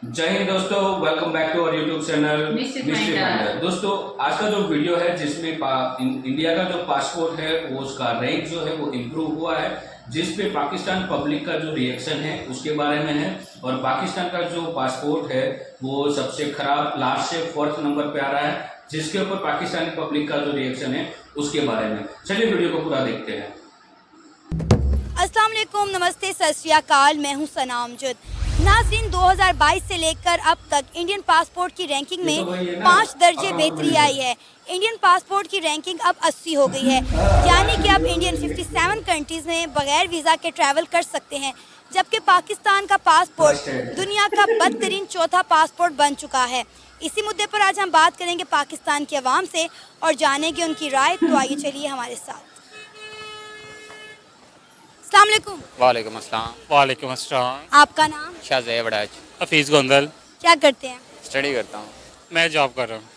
जय हिंद दोस्तों, welcome back to our YouTube channel mystery mystery finder. Finder. दोस्तों, आज का जो वीडियो है जिसमें इंडिया का जो पासपोर्ट है वो उसका रैंक जो है वो इम्प्रूव हुआ है, जिस पे पाकिस्तान पब्लिक का जो रिएक्शन है उसके बारे में है। और पाकिस्तान का जो पासपोर्ट है वो सबसे खराब लास्ट से 4th नंबर पे आ रहा है, जिसके ऊपर पाकिस्तानी पब्लिक का जो रिएक्शन है उसके बारे में। चलिए वीडियो को पूरा देखते हैं। अस्सलाम वालेकुम, नमस्ते, सत श्री अकाल। मैं हूं सना अमजद। नाज़रीन, 2022 से लेकर अब तक इंडियन पासपोर्ट की रैंकिंग में 5 दर्जे बेहतरी आई है। इंडियन पासपोर्ट की रैंकिंग अब 80 हो गई है, यानी कि अब इंडियन 57 कंट्रीज़ में बगैर वीज़ा के ट्रैवल कर सकते हैं, जबकि पाकिस्तान का पासपोर्ट दुनिया का बदतरीन चौथा पासपोर्ट बन चुका है। इसी मुद्दे पर आज हम बात करेंगे पाकिस्तान की आवाम से और जानेंगे उनकी राय। तो आइए चलिए हमारे साथ। अस्सलाम वालेकुम। वालेकुम अस्सलाम। वालेकुम अस्सलाम। आपका नाम? शाहज़ैब बड़ाज। हफीज़ गोंदल। क्या करते हैं? स्टडी करता हूँ। मैं जॉब कर रहा हूँ।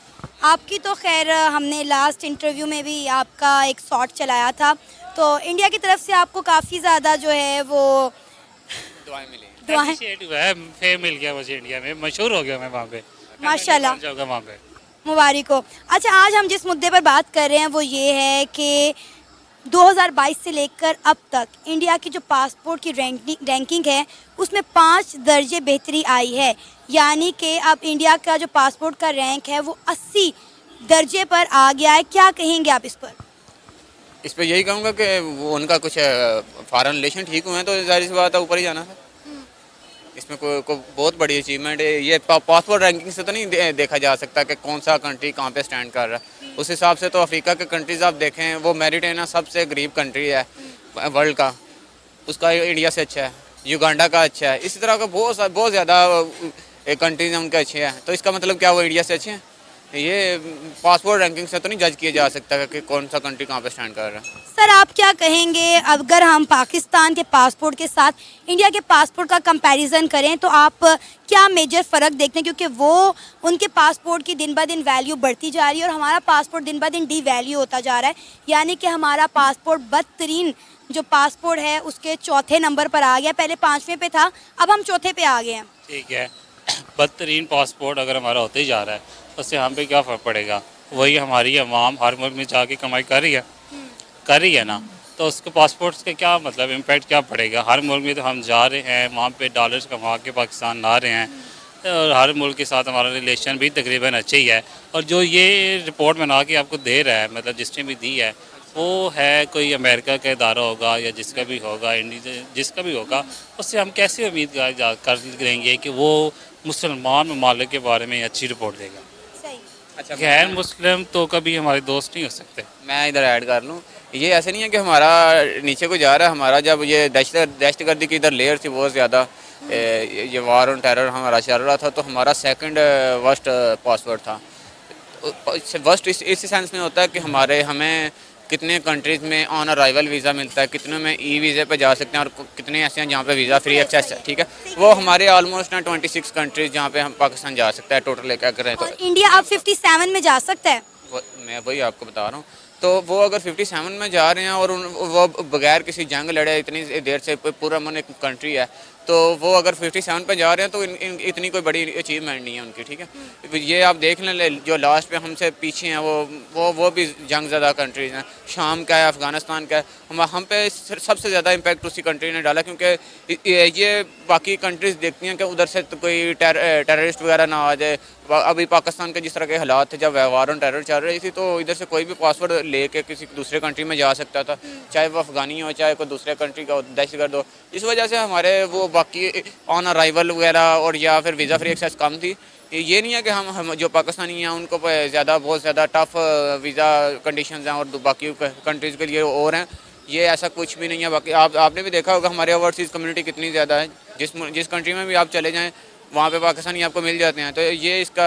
आपकी तो खैर हमने लास्ट इंटरव्यू में भी आपका एक शॉट चलाया था, तो इंडिया की तरफ से आपको काफ़ी ज़्यादा जो है वो दुआएं मिली। दुआएं, Appreciate हुआ है, फेम मिल गया मुझे इंडिया में, मशहूर हो गया मैं वहाँ पे। माशाल्लाह, मैं जाऊँगा वहाँ पे। मुबारक हो। अच्छा, आज हम जिस मुद्दे पर बात कर रहे हैं वो ये है कि 2022 से लेकर अब तक इंडिया की जो पासपोर्ट की रैंकिंग है उसमें 5 दर्जे बेहतरी आई है, यानी कि अब इंडिया का जो पासपोर्ट का रैंक है वो 80 दर्जे पर आ गया है। क्या कहेंगे आप इस पर? इस पे यही कहूँगा कि वो उनका कुछ फॉरेन रिलेशन ठीक हुए हैं तो जाहिर सी बात है ऊपर ही जाना था। इसमें कोई बहुत बड़ी अचीवमेंट है ये। पासपोर्ट रैंकिंग से तो नहीं देखा जा सकता कि कौन सा कंट्री कहाँ पे स्टैंड कर रहा है। उस हिसाब से तो अफ्रीका के कंट्रीज़ आप देखें, वो मेरिटेना सबसे गरीब कंट्री है वर्ल्ड का, उसका इंडिया से अच्छा है। युगांडा का अच्छा है। इसी तरह का बहुत ज़्यादा कंट्रीज हैं उनके अच्छे हैं। तो इसका मतलब क्या वो इंडिया से अच्छे हैं? ये पासपोर्ट रैंकिंग से तो नहीं जज किया जा सकता कि कौन सा कंट्री कहाँ पे स्टैंड कर रहा है। सर, आप क्या कहेंगे अगर हम पाकिस्तान के पासपोर्ट के साथ इंडिया के पासपोर्ट का कंपैरिजन करें तो आप क्या मेजर फ़र्क देखते हैं? क्योंकि वो उनके पासपोर्ट की दिन ब दिन वैल्यू बढ़ती जा रही है और हमारा पासपोर्ट दिन ब दिन डी वैल्यू होता जा रहा है, यानी कि हमारा पासपोर्ट बदतरीन जो पासपोर्ट है उसके चौथे नंबर पर आ गया। पहले 5वें पे था, अब हम चौथे पे आ गए हैं। ठीक है, बदतरीन पासपोर्ट अगर हमारा होते ही जा रहा है उससे हम पे क्या फ़र्क पड़ेगा? वही हमारी आवाम हर मुल्क में जाके कमाई कर रही है ना, तो उसके पासपोर्ट्स के क्या मतलब इम्पैक्ट क्या पड़ेगा? हर मुल्क में तो हम जा रहे हैं, वहाँ पे डॉलर्स कमा के पाकिस्तान ला रहे हैं और हर मुल्क के साथ हमारा रिलेशन भी तकरीबन अच्छा ही है। और जो ये रिपोर्ट बना के आपको दे रहा है, मतलब जिसने भी दी है, वो है कोई अमेरिका का इदारा होगा या जिसका भी होगा, इंडिया जिसका भी होगा, उससे हम कैसे उम्मीद कर करेंगे कि वो मुसलमान ममालिक के बारे में अच्छी रिपोर्ट देगा? सही। अच्छा, गैर मुस्लिम तो कभी हमारे दोस्त नहीं हो सकते। मैं इधर ऐड कर लूँ, ये ऐसे नहीं है कि हमारा नीचे को जा रहा है। हमारा जब ये दहशतगर्दी की इधर लेयर थी बहुत ज़्यादा, ये वार ऑन टेरर हमारा चल रहा था, तो हमारा सेकंड वर्स्ट पासवर्ड था। वर्स्ट इस सेंस में होता है कि हमें कितने कंट्रीज़ में ऑन अराइवल वीज़ा मिलता है, कितने में ई वीज़े पे जा सकते हैं और कितने ऐसे हैं जहाँ पे वीज़ा फ्री एक्सेस है। ठीक है, वो हमारे ऑलमोस्ट ना 26 कंट्रीज़ जहाँ पे हम पाकिस्तान जा सकता है टोटल लेकर करें तो। और इंडिया अब 57 में जा सकता है। मैं वही आपको बता रहा हूँ। तो वो अगर 57 में जा रहे हैं और वो बगैर किसी जंग लड़े इतनी देर से पूरा मन एक कंट्री है, तो वो अगर 57 पे जा रहे हैं तो इतनी कोई बड़ी अचीवमेंट नहीं है उनकी। ठीक है, ये आप देख लें जो लास्ट पे हमसे पीछे हैं वो भी जंग ज़्यादा कंट्रीज़ हैं। शाम का है, अफ़गानिस्तान का है, हम पे सबसे ज़्यादा इम्पैक्ट उसी कंट्री ने डाला, क्योंकि ये बाकी कंट्रीज़ देखती हैं कि उधर से तो कोई टेररिस्ट वगैरह ना आ जाए। अभी पाकिस्तान के जिस तरह के हालात थे, जब वार ऑन टेरर चल रही थी, तो इधर से कोई भी पासवर्ड लेके किसी दूसरे कंट्री में जा सकता था, चाहे वो अफ़गानी हो चाहे कोई दूसरे कंट्री का दहशतगर्द हो। इस वजह से हमारे वो बाकी ऑन अराइवल वगैरह और या फिर वीज़ा फ्री एक्सेस कम थी। ये नहीं है कि हम जो पाकिस्तानी हैं उनको बहुत ज़्यादा टफ वीज़ा कंडीशंस हैं और बाकी कंट्रीज़ के लिए और हैं, ये ऐसा कुछ भी नहीं है। बाकी आपने भी देखा होगा हमारे ओवरसीज़ कम्युनिटी कितनी ज़्यादा है। जिस कंट्री में भी आप चले जाएँ वहाँ पे पाकिस्तानी आपको मिल जाते हैं। तो ये इसका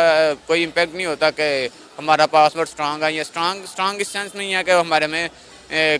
कोई इम्पैक्ट नहीं होता कि हमारा पासवर्ड स्ट्रांग है। ये स्ट्रांग इस सेंस नहीं है कि हमारे में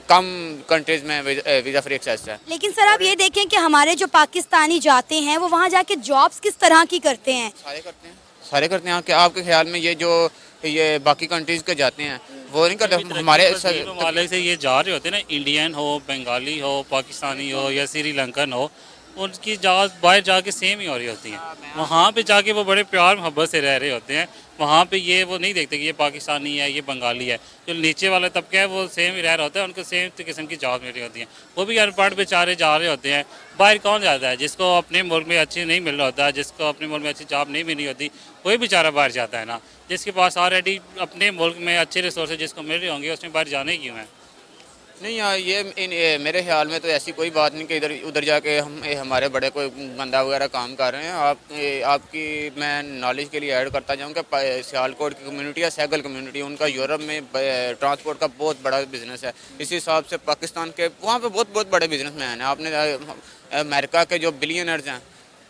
कम कंट्रीज़ में वीज़ा फ्री एक्सेस है। लेकिन सर, आप ये देखें कि हमारे जो पाकिस्तानी जाते हैं वो वहाँ जाके जॉब्स किस तरह की करते हैं? सारे करते हैं। क्या आपके ख्याल में ये बाकी कंट्रीज़ के जाते हैं वो नहीं करते? हमारे ममालिक से ये जा रहे होते हैं ना, इंडियन हो, बंगाली हो, पाकिस्तानी हो या श्रीलंकन हो, उनकी जगह बाहर जाके सेम ही हो रही होती हैं। वहाँ पे जाके वो बड़े प्यार मोहब्बत से रह रहे होते हैं। वहाँ पे ये वो नहीं देखते कि ये पाकिस्तानी है, ये बंगाली है। जो नीचे वाला तबका है वो सेम ही रह रहा होता है, उनको सेम किस्म की जॉब मिल रही होती है। वो भी अनपढ़ बेचारे जा रहे होते हैं। बाहर कौन जाता है? जिसको अपने मुल्क में अच्छी नहीं मिल रहा होता, जिसको अपने मुल्क में अच्छी जॉब नहीं मिली होती, वही बेचारा बाहर जाता है ना। जिसके पास ऑलरेडी अपने मुल्क में अच्छे रिसोर्सेज जिसको मिल रहे होंगे, उसमें बाहर जाने क्यों है? नहीं यार, ये मेरे ख्याल में तो ऐसी कोई बात नहीं कि इधर उधर जाके हमारे बड़े कोई गंदा वगैरह काम कर रहे हैं। आपकी मैं नॉलेज के लिए ऐड करता जाऊँ कि सियालकोट की कम्युनिटी या सैगल कम्युनिटी, उनका यूरोप में ट्रांसपोर्ट का बहुत बड़ा बिजनेस है। इस हिसाब से पाकिस्तान के वहाँ पे बहुत बड़े बिजनेसमैन हैं। आपने अमेरिका के जो बिलियनर्स हैं,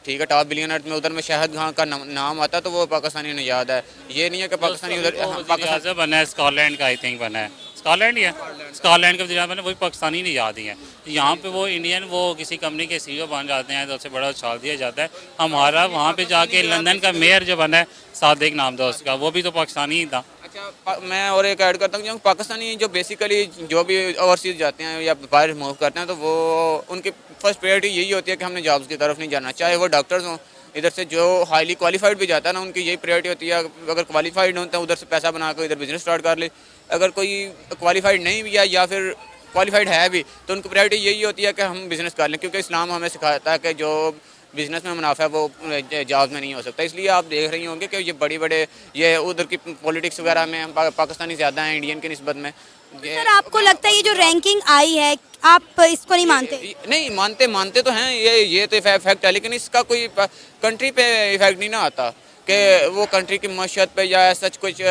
ठीक है, टॉप बिलियनर्स में उधर में शाहिद खान का नाम आता है तो वो पाकिस्तानी निजात है। ये नहीं है कि पाकिस्तानी उधर पाकिस्तान बना है, स्कॉटलैंड का आई थिंक बना है, स्कॉटलैंड ही है, स्कॉटलैंड का वज़ीर बना, वही पाकिस्तानी नहीं याद ही है। यहाँ पे वो इंडियन वो किसी कंपनी के CEO बन जाते हैं तो उससे बड़ा उछाल दिया जाता है। हमारा वहाँ पे जाके लंदन का मेयर जो बना है, सादिक नाम था उसका, वो भी तो पाकिस्तानी ही था। अच्छा, मैं और एक ऐड करता हूँ जो पाकिस्तानी जो बेसिकली जो भी ओवरसीज जाते हैं या बाहर मूव करते हैं तो वो उनकी फर्स्ट प्रायोरिटी यही होती है कि हमने जॉब्स की तरफ नहीं जाना। चाहे वो डॉक्टर्स हों, इधर से जो हाईली क्वालिफाइड भी जाता है ना, उनकी यही प्रायोरिटी होती है। अगर क्वालिफाइड होते हैं उधर से पैसा बना कर इधर बिजनेस स्टार्ट कर ले। अगर कोई क्वालिफाइड नहीं भी है या फिर क्वालिफाइड है भी तो उनकी प्रायोरिटी यही होती है कि हम बिज़नेस कर लें, क्योंकि इस्लाम हमें सिखाता है कि जो बिज़नेस में मुनाफा है वो जॉब में नहीं हो सकता। इसलिए आप देख रही होंगे कि ये बड़े ये उधर की पॉलिटिक्स वगैरह में पाकिस्तानी ज़्यादा हैं इंडियन की निस्बत में। सर आपको लगता है ये जो रैंकिंग आई है, आप इसको नहीं मानते? नहीं मानते तो हैं, ये तो फैक्ट है, लेकिन इसका कोई कंट्री पे इफेक्ट नहीं ना आता कि वो कंट्री की मशहत पे या सच कुछ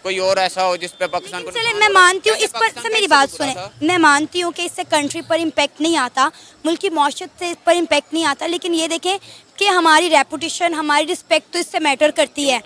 कोई और ऐसा हो जिस पे पाकिस्तान को। चले मैं मानती हूँ इस पर, सर मेरी बात सुने, मैं मानती हूँ कि इससे कंट्री पर इम्पैक्ट नहीं आता, मुल्क की मौशत से इस पर इम्पैक्ट नहीं आता, लेकिन ये देखें कि हमारी रेपुटेशन, हमारी रिस्पेक्ट तो इससे मैटर करती है।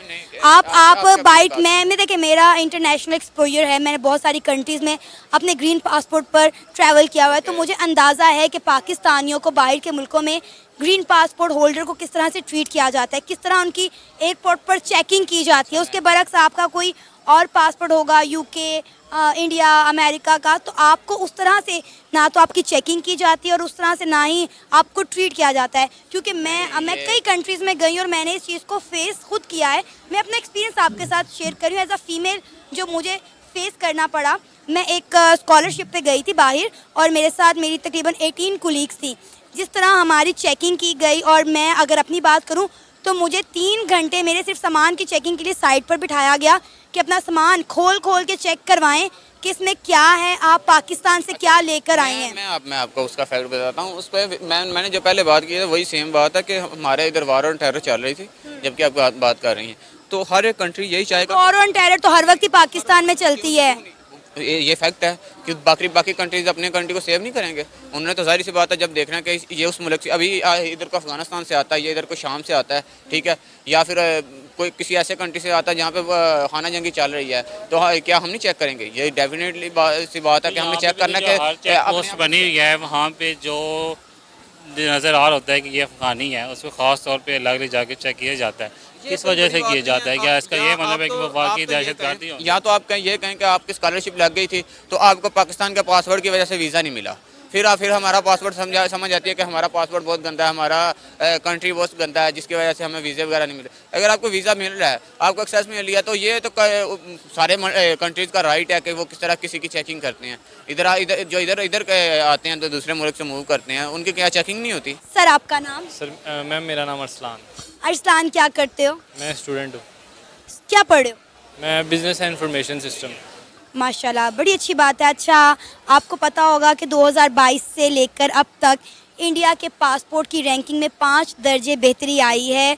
आप बाइट में देखें, मेरा इंटरनेशनल एक्सपोजर है, मैंने बहुत सारी कंट्रीज़ में अपने ग्रीन पासपोर्ट पर ट्रैवल किया हुआ है, तो मुझे अंदाज़ा है कि पाकिस्तानियों को बाहर के मुल्कों में ग्रीन पासपोर्ट होल्डर को किस तरह से ट्रीट किया जाता है, किस तरह उनकी एयरपोर्ट पर चेकिंग की जाती है। उसके बरक्स आपका कोई और पासपोर्ट होगा यूके, इंडिया, अमेरिका का, तो आपको उस तरह से ना तो आपकी चेकिंग की जाती है और उस तरह से ना ही आपको ट्रीट किया जाता है। क्योंकि मैं कई कंट्रीज़ में गई और मैंने इस चीज़ को फेस खुद किया है। मैं अपना एक्सपीरियंस आपके साथ शेयर करूँ एज अ फीमेल, जो मुझे फेस करना पड़ा। मैं एक स्कॉलरशिप पे गई थी बाहर और मेरे साथ मेरी तकरीबन 18 कुलीग्स थी। जिस तरह हमारी चेकिंग की गई, और मैं अगर अपनी बात करूँ तो मुझे 3 घंटे मेरे सिर्फ सामान की चेकिंग के लिए साइड पर बिठाया गया कि अपना सामान खोल के चेक करवाएं कि इसमें क्या है, आप पाकिस्तान से क्या लेकर आए हैं। मैं आपको उसका फैक्ट बताता हूँ। उस पर मैंने जो पहले बात की है वही सेम बात है कि हमारे इधर वार और टेरर चल रही थी, जबकि आप बात कर रही हैं, तो हर एक कंट्री यही चाहेगा। वार और टेरर तो हर वक्त ही पाकिस्तान में चलती है, ये फैक्ट है कि बाकी कंट्रीज अपने कंट्री को सेव नहीं करेंगे। उन्होंने तो जाहिर सी बात है जब देखना है कि ये उस मुल्क से, अभी इधर को अफगानिस्तान से आता है, ये इधर को शाम से आता है, ठीक है, या फिर कोई किसी ऐसे कंट्री से आता है जहाँ पे खाना जंगी चल रही है, तो क्या हम नहीं चेक करेंगे? ये डेफिनेटली सी बात है कि हमने चेक करना है। पोस्ट बनी हुई है वहाँ पे, जो नज़र आ रहा होता है कि ये अफगानी है, उसको ख़ास तौर पे अलग जाके चेक किया जाता है। किस वजह से किया जाता है? क्या इसका ये मतलब है कि वो वाकई दहशतगर्दी हो? या तो आप ये कहें कि आपकी स्कॉलरशिप लग गई थी तो आपको पाकिस्तान के पासवर्ड की वजह से वीज़ा नहीं मिला, फिर हमारा पासवर्ड समझ आती है कि हमारा पासवर्ड बहुत गंदा है, हमारा कंट्री बहुत गंदा है, जिसकी वजह से हमें वीज़े वगैरह नहीं मिले। अगर आपको वीज़ा मिल रहा है, आपको एक्सेस मिल लिया, तो ये तो सारे कंट्रीज़ का राइट है कि वो किस तरह किसी की चेकिंग करते हैं। इधर आते हैं तो दूसरे मुल्क से मूव करते हैं, उनकी क्या चेकिंग नहीं होती? सर आपका नाम? सर मैम मेरा नाम अरसलान। अरसलान, क्या करते हो? मैं स्टूडेंट हूँ। क्या पढ़ रहे हो? मैं बिजनेस एंड इंफॉर्मेशन सिस्टम। माशाल्लाह, बड़ी अच्छी बात है। अच्छा, आपको पता होगा कि 2022 से लेकर अब तक इंडिया के पासपोर्ट की रैंकिंग में 5 दर्जे बेहतरी आई है।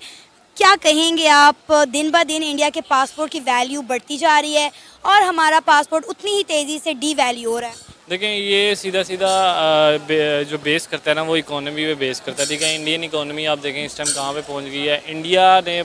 क्या कहेंगे आप? दिन ब दिन इंडिया के पासपोर्ट की वैल्यू बढ़ती जा रही है और हमारा पासपोर्ट उतनी ही तेज़ी से डी वैल्यू हो रहा है। देखें, ये सीधा जो बेस करता है ना, वो इकोनॉमी पे बेस करता है। ठीक है, इंडियन इकोनॉमी आप देखें इस टाइम कहाँ पे पहुँच गई है। इंडिया ने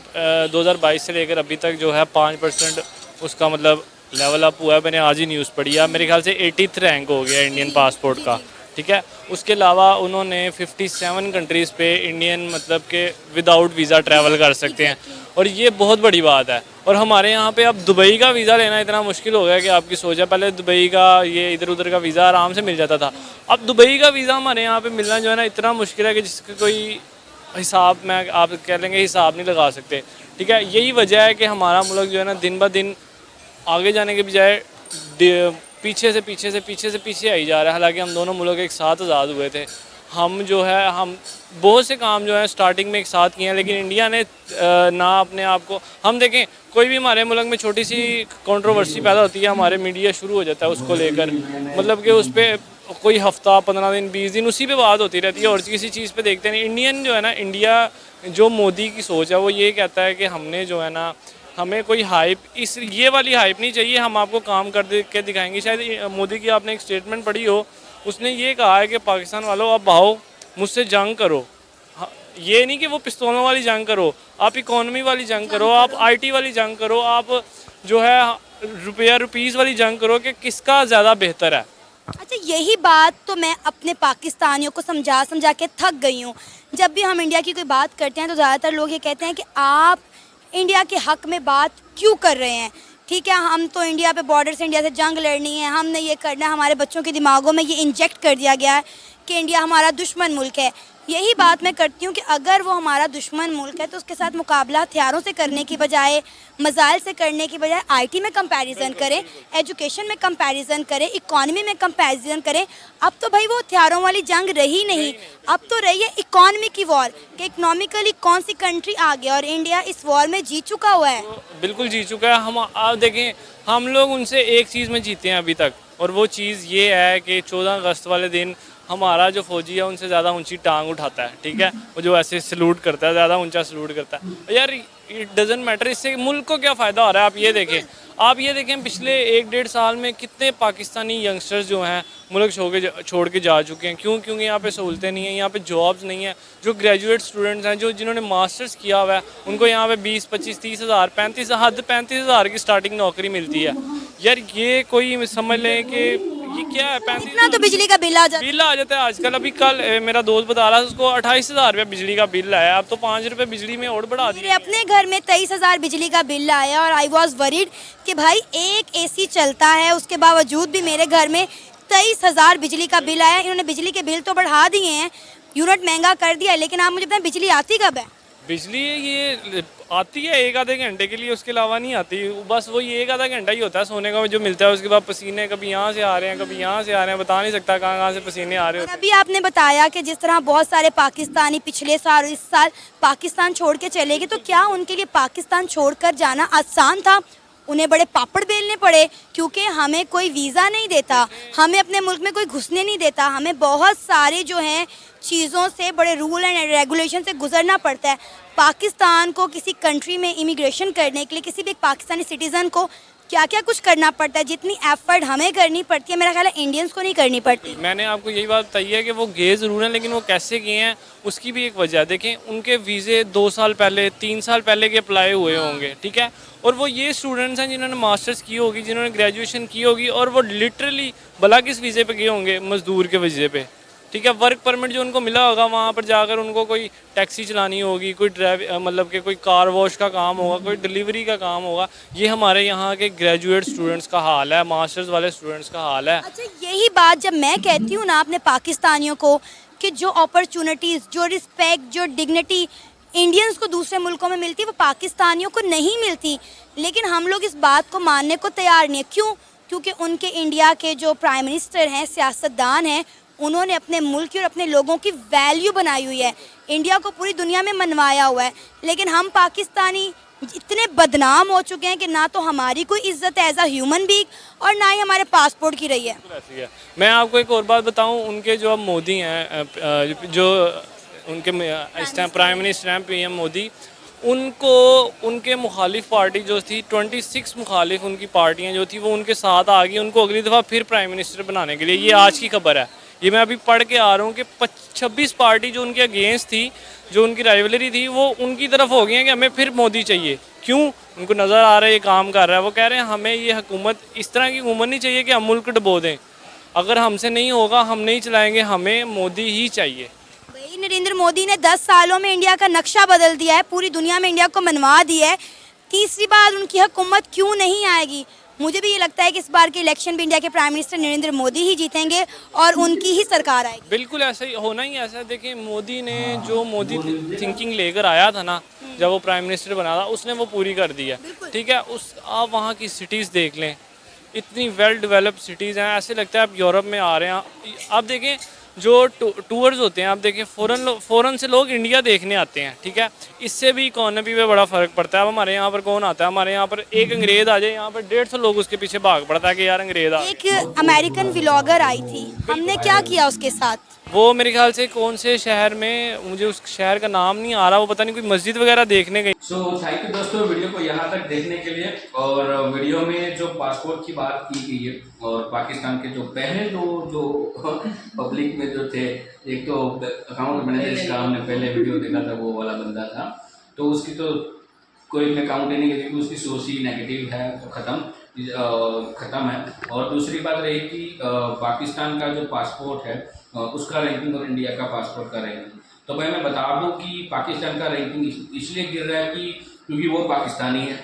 2022 से लेकर अभी तक जो है 5% उसका मतलब लेवल अप हुआ है। मैंने आज ही न्यूज़ पढ़ी है, मेरे ख्याल से 80th रैंक हो गया इंडियन पासपोर्ट का। ठीक है, उसके अलावा उन्होंने 57 कंट्रीज़ पे इंडियन मतलब के विदाउट वीज़ा ट्रैवल कर सकते हैं, और ये बहुत बड़ी बात है। और हमारे यहाँ पे अब दुबई का वीज़ा लेना इतना मुश्किल हो गया कि आपकी सोच है, पहले दुबई का ये इधर उधर का वीज़ा आराम से मिल जाता था, अब दुबई का वीज़ा हमारे यहाँ पे मिलना जो है ना इतना मुश्किल है कि जिसका कोई हिसाब में आप कह लेंगे हिसाब नहीं लगा सकते। ठीक है, यही वजह है कि हमारा मुल्क जो है ना दिन ब दिन आगे जाने के बजाय पीछे से पीछे आई जा रहा है। हालांकि हम दोनों मुल्क एक साथ आज़ाद हुए थे, हम जो है हम बहुत से काम जो है स्टार्टिंग में एक साथ किए हैं, लेकिन इंडिया ने ना अपने आप को, हम देखें कोई भी हमारे मुल्क में छोटी सी कंट्रोवर्सी पैदा होती है, हमारे मीडिया शुरू हो जाता है उसको लेकर, मतलब कि उस पर कोई हफ्ता 15 दिन 20 दिन उसी पे बात होती रहती है और किसी चीज़ पे देखते नहीं। इंडियन जो है ना, इंडिया जो मोदी की सोच है वो ये कहता है कि हमने जो है ना, हमें कोई हाइप ये वाली हाइप नहीं चाहिए, हम आपको काम कर के दिखाएंगे। शायद मोदी की आपने एक स्टेटमेंट पढ़ी हो, उसने ये कहा है कि पाकिस्तान वालों आप आओ मुझसे जंग करो, ये नहीं कि वो पिस्तौलों वाली जंग करो, आप इकोनॉमी वाली जंग करो, आप आईटी वाली जंग करो, आप जो है रुपीज़ वाली जंग करो कि किसका ज़्यादा बेहतर है। अच्छा, यही बात तो मैं अपने पाकिस्तानियों को समझा के थक गई हूँ। जब भी हम इंडिया की कोई बात करते हैं तो ज़्यादातर लोग ये कहते हैं कि आप इंडिया के हक़ में बात क्यों कर रहे हैं। ठीक है, हम तो इंडिया पे बॉर्डर से इंडिया से जंग लड़नी है, हमने ये करना है, हमारे बच्चों के दिमागों में ये इंजेक्ट कर दिया गया है कि इंडिया हमारा दुश्मन मुल्क है। यही बात मैं करती हूँ कि अगर वो हमारा दुश्मन मुल्क है तो उसके साथ मुकाबला हथियारों से करने की बजाय, मज़ाइल से करने की बजाय आईटी में कंपैरिजन करें, एजुकेशन में कंपैरिजन करें, इकॉनमी में कंपैरिजन करें। अब तो भाई वो हथियारों वाली जंग रही नहीं, अब तो रही है इकॉनमी की वॉर कि इकनॉमिकली कौन सी कंट्री आगे, और इंडिया इस वॉर में जीत चुका हुआ है। बिल्कुल जीत चुका है। हम आप देखें, हम लोग उनसे एक चीज़ में जीते हैं अभी तक, और वो चीज़ ये है कि 14 अगस्त वाले दिन हमारा जो फौजी है उनसे ज़्यादा ऊंची टांग उठाता है। ठीक है, वो जो ऐसे सलूट करता है, ज़्यादा ऊंचा सलूट करता है। यार इट डजेंट मैटर, इससे मुल्क को क्या फ़ायदा हो रहा है। आप ये देखें पिछले 1-1.5 साल में कितने पाकिस्तानी यंगस्टर्स जो हैं मुल्क छोड़ के जा चुके हैं। क्योंकि यहाँ पे सहूलतें नहीं हैं, यहाँ पे जॉब्स नहीं है। जो ग्रेजुएट स्टूडेंट्स हैं, जिन्होंने मास्टर्स किया हुआ है, उनको यहाँ पे 20, 25, 30 हज़ार, 35 हज़ार की स्टार्टिंग नौकरी मिलती है। यार ये कोई समझ लें कि ये क्या है, 35 इतना तो बिजली का बिल आ जाता है आजकल। अभी कल मेरा दोस्त बता रहा था उसको 28 हज़ार रुपये बिजली का बिल आया। अब तो 5 रुपये बिजली में और बढ़ा दिया। मेरे अपने घर में 23,000 बिजली का बिल आया और आई वॉज वरीड कि भाई एक एसी चलता है, उसके बावजूद भी मेरे घर में 23,000 बिजली का बिल आया। इन्होंने बिजली के बिल तो बढ़ा दिए हैं, यूनिट महंगा कर दिया है, लेकिन आप मुझे बताएं बिजली आती कब है? बिजली ये आती है 1-आधे घंटे के लिए, उसके अलावा नहीं आती। बस वो ये 1-आधा घंटा ही होता है सोने का जो मिलता है। उसके बाद पसीने कभी यहाँ से आ रहे हैं, कभी यहाँ से आ रहे हैं, बता नहीं सकता कहाँ से पसीने आ रहे और होते हैं। अभी आपने बताया कि जिस तरह बहुत सारे पाकिस्तानी पिछले साल और इस साल पाकिस्तान छोड़ के चले गए, तो क्या उनके लिए पाकिस्तान छोड़कर जाना आसान था? उन्हें बड़े पापड़ बेलने पड़े, क्योंकि हमें कोई वीज़ा नहीं देता, हमें अपने मुल्क में कोई घुसने नहीं देता, हमें बहुत सारे जो हैं चीज़ों से, बड़े रूल एंड रेगुलेशन से गुजरना पड़ता है। पाकिस्तान को किसी कंट्री में इमिग्रेशन करने के लिए किसी भी एक पाकिस्तानी सिटीज़न को क्या क्या कुछ करना पड़ता है, जितनी एफर्ट हमें करनी पड़ती है मेरा ख्याल है इंडियंस को नहीं करनी पड़ती। मैंने आपको यही बात बताई है कि वो गए ज़रूर हैं, लेकिन वो कैसे गए हैं उसकी भी एक वजह देखें। उनके वीज़े 2 साल पहले 3 साल पहले के अप्लाई हुए होंगे। ठीक है, और वो ये स्टूडेंट्स हैं जिन्होंने मास्टर्स की होगी, जिन्होंने ग्रेजुएशन की होगी, और वो लिटरली भला किस वीज़े पे गए होंगे? मज़दूर के वीज़े पे। ठीक है, वर्क परमिट जो उनको मिला होगा, वहाँ पर जाकर उनको कोई टैक्सी चलानी होगी, कोई मतलब कि कोई कार वॉश का काम होगा, कोई डिलीवरी का काम होगा। ये हमारे यहाँ के ग्रेजुएट स्टूडेंट्स का हाल है, मास्टर्स वाले स्टूडेंट्स का हाल है। अच्छा, यही बात जब मैं कहती हूँ ना अपने पाकिस्तानियों को कि जो अपॉर्चुनिटीज़, जो रिस्पेक्ट, जो डिग्निटी इंडियंस को दूसरे मुल्कों में मिलती है वो पाकिस्तानियों को नहीं मिलती, लेकिन हम लोग इस बात को मानने को तैयार नहीं है। क्यों? क्योंकि उनके इंडिया के जो प्राइम मिनिस्टर हैं, सियासतदान हैं, उन्होंने अपने मुल्क की और अपने लोगों की वैल्यू बनाई हुई है, इंडिया को पूरी दुनिया में मनवाया हुआ है। लेकिन हम पाकिस्तानी इतने बदनाम हो चुके हैं कि ना तो हमारी कोई इज्जत है एज अ ह्यूमन बीइंग और ना ही हमारे पासपोर्ट की रही है। ऐसी है। मैं आपको एक और बात बताऊं, उनके जो अब मोदी हैं, जो उनके इस टाइम प्राइम मिनिस्टर हैं PM मोदी, उनको उनके मुखालिफ पार्टी जो थी 26 मुखालिफ उनकी पार्टियां जो थी वो उनके साथ आ गई उनको अगली दफ़ा फिर प्राइम मिनिस्टर बनाने के लिए। ये आज की खबर है, ये मैं अभी पढ़ के आ रहा हूँ कि 26 पार्टी जो उनके अगेंस्ट थी, जो उनकी राइवलरी थी, वो उनकी तरफ हो गई हैं कि हमें फिर मोदी चाहिए। क्यों? उनको नज़र आ रहा है ये काम कर रहा है। वो कह रहे हैं हमें ये हुकूमत, इस तरह की हुकूमत नहीं चाहिए कि हम मुल्क डुबो दें। अगर हमसे नहीं होगा, हम नहीं चलाएँगे, हमें मोदी ही चाहिए। नरेंद्र मोदी ने 10 सालों में इंडिया का नक्शा बदल दिया है, पूरी दुनिया में इंडिया को मनवा दिया है। तीसरी बार उनकी हुकूमत क्यों नहीं आएगी? मुझे भी ये लगता है कि इस बार के इलेक्शन भी इंडिया के प्राइम मिनिस्टर नरेंद्र मोदी ही जीतेंगे और उनकी ही सरकार आएगी। बिल्कुल ऐसा ही होना ही ऐसा है। देखिए मोदी ने जो मोदी थिंकिंग लेकर आया था ना, जब वो प्राइम मिनिस्टर बना था, उसने वो पूरी कर दी है। ठीक है, उस आप वहाँ की सिटीज़ देख लें, इतनी वेल डेवलप्ड सिटीज़ हैं, ऐसे लगता है आप यूरोप में आ रहे हैं। आप देखें जो टूर्स होते हैं, आप देखें फ़ॉरन से लोग इंडिया देखने आते हैं। ठीक है, इससे भी इकोनॉमी पे बड़ा फ़र्क पड़ता है। अब हमारे यहाँ पर कौन आता है? हमारे यहाँ पर एक अंग्रेज़ आ जाए, यहाँ पर 150 लोग उसके पीछे भाग पड़ता है कि यार अंग्रेज़ आ। एक अमेरिकन व्लॉगर आई थी, हमने क्या किया उसके साथ? वो मेरे ख्याल से कौन से शहर में, मुझे उस शहर का नाम नहीं आ रहा, वो पता नहीं कोई मस्जिद वगैरह देखने गई। सो थैंक यू दोस्तों वीडियो को यहाँ तक देखने के लिए। और वीडियो में जो पासपोर्ट की बात की गई है और पाकिस्तान के जो पहले जो पब्लिक में जो थे, एक तो अकाउंट मैनेजर जिसका हमने पहले वीडियो देखा था वो वाला बंदा था, तो उसकी तो कोई अकाउंट ही नहीं है क्योंकि उसकी सोच ही नेगेटिव है, तो ख़त्म है। और दूसरी बात रही कि पाकिस्तान का जो पासपोर्ट है उसका रैंकिंग और इंडिया का पासपोर्ट का रैंकिंग, तो भाई मैं बता दूं कि पाकिस्तान का रैंकिंग इसलिए गिर रहा है कि क्योंकि वो पाकिस्तानी है,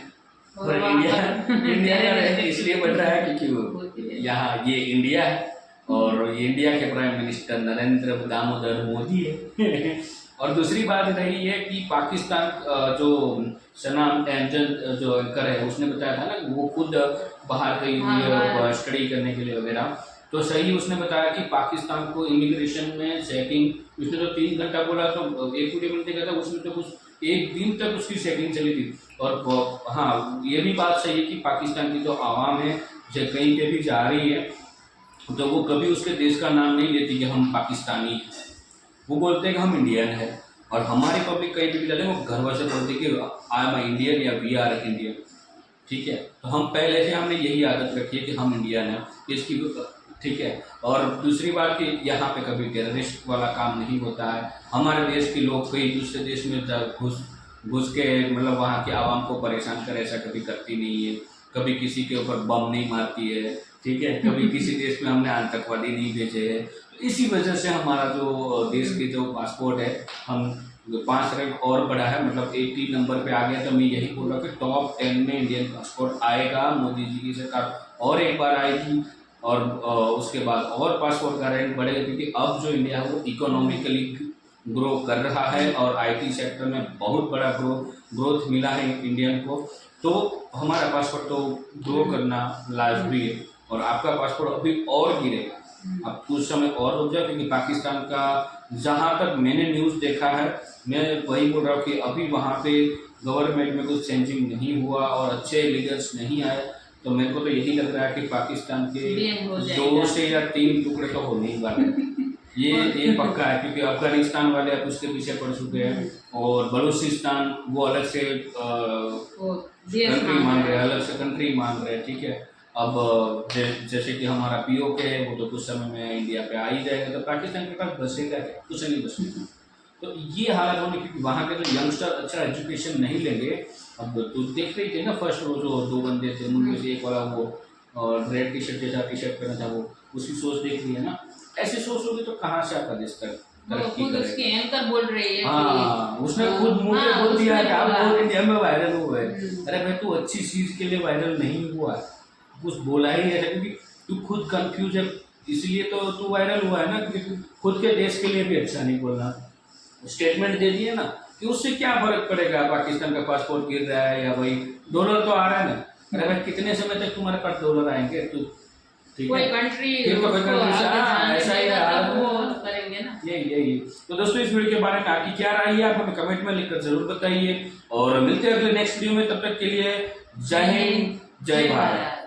और इंडिया का रैंकिंग इसलिए बढ़ रहा है क्योंकि यहाँ ये इंडिया है और ये इंडिया के प्राइम मिनिस्टर नरेंद्र दामोदर मोदी है। और दूसरी बात रही है कि पाकिस्तान जो सनाम एंजल जो एंकर है उसने बताया था ना कि वो खुद बाहर गई हुई है स्टडी करने के लिए वगैरह, तो सही उसने बताया कि पाकिस्तान को इमिग्रेशन में चेकिंग, उसने तो 3 घंटा बोला तो एक वीडियो में देखा था उसमें तो कुछ 1 दिन तक उसकी चेकिंग चली थी। और हाँ ये भी बात सही है कि पाकिस्तान की जो आवाम है जो कहीं पे भी जा रही है तो वो कभी उसके देश का नाम नहीं लेती कि हम पाकिस्तानी हैं, वो बोलते हैं कि हम इंडियन है। और हमारी पब्लिक कहीं भी जाते हैं वो घर से बोलते हैं कि आई एम इंडियन या वी आर इंडियन। ठीक है, तो हम पहले से हमने यही आदत रखी है कि हम इंडियन हैं इसकी। ठीक है, और दूसरी बात कि यहाँ पे कभी टेररिस्ट वाला काम नहीं होता है। हमारे देश के लोग कई दूसरे देश में घुस के मतलब वहाँ के आवाम को परेशान करे ऐसा कभी करती नहीं है, कभी किसी के ऊपर बम नहीं मारती है। ठीक है, कभी किसी देश में हमने आतंकवादी नहीं भेजे हैं। तो इसी वजह से हमारा जो देश के जो पासपोर्ट है हम 5 रैंक और बढ़ा है, मतलब 80 नंबर पे आ गया। तो मैं यही बोल रहा हूँ कि टॉप 10 में इंडियन पासपोर्ट आएगा, मोदी जी की सरकार और एक बार आएगी और उसके बाद और पासपोर्ट का रैंक बढ़ेगा, क्योंकि अब जो इंडिया है वो इकोनॉमिकली ग्रो कर रहा है और आईटी सेक्टर में बहुत बड़ा ग्रोथ मिला है इंडियन को। तो हमारा पासपोर्ट तो ग्रो करना लाजमी है और आपका पासपोर्ट अभी और गिरेगा, अब कुछ समय और हो जाए, क्योंकि पाकिस्तान का जहाँ तक मैंने न्यूज़ देखा है, मैं वही बोल रहा हूँ कि अभी वहाँ पे गवर्नमेंट में कुछ चेंजिंग नहीं हुआ और अच्छे लीडर्स नहीं आए। तो मेरे को तो यही लग रहा है कि पाकिस्तान के 2 से या 3 टुकड़े तो होने ही वाले हैं, ये पक्का है, क्योंकि अफगानिस्तान वाले अब उसके पीछे पड़ चुके हैं और बलूचिस्तान वो अलग से कंट्री मान रहे हैं, अलग से कंट्री मान रहे हैं। ठीक है, अब जैसे कि हमारा POK है वो तो कुछ समय में इंडिया पे आ ही जाएगा, तो पाकिस्तान के पास बसेगा क्या? कुछ नहीं बसेगा। तो ये हालत होने क्योंकि वहाँ के जो यंगस्टर अच्छा एजुकेशन नहीं लेंगे। अब तो देख रही थे ना फर्स्ट वो जो 2 बंदे थे उनमें से एक वाला वो रेड टी-शर्ट जैसा टी-शर्ट पहना था, वो उसकी सोच देख रही है ना, ऐसे सोच होगी तो कहाँ से आपका देश तक तरक्की करेगा। एंकर बोल रही है, हाँ उसने खुद मुँह पे बोल दिया कि आप लोग इंडिया में वायरल हुए। अरे भाई तू अच्छी चीज़ के लिए वायरल नहीं हुआ, कुछ बोला ही नहीं, क्योंकि तू खुद कंफ्यूज है इसलिए तो तू वायरल हुआ है ना, क्योंकि तू खुद के देश के लिए भी अच्छा नहीं बोलना, स्टेटमेंट दे दिए ना कि उससे क्या फर्क पड़ेगा पाकिस्तान का पासपोर्ट गिर रहा है या वही डॉलर तो आ रहा है ना। अरे भाई कितने समय तक तुम्हारे पास डॉलर आएंगे? तू ठीक है कंट्री ऐसा ही करेंगे ना, यही। तो दोस्तों इस वीडियो के बारे में आपकी क्या राय है आप हमें कमेंट में लिखकर जरूर बताइए और मिलते हैं अगले नेक्स्ट वीडियो में। तब तक के लिए जय हिंद जय भारत।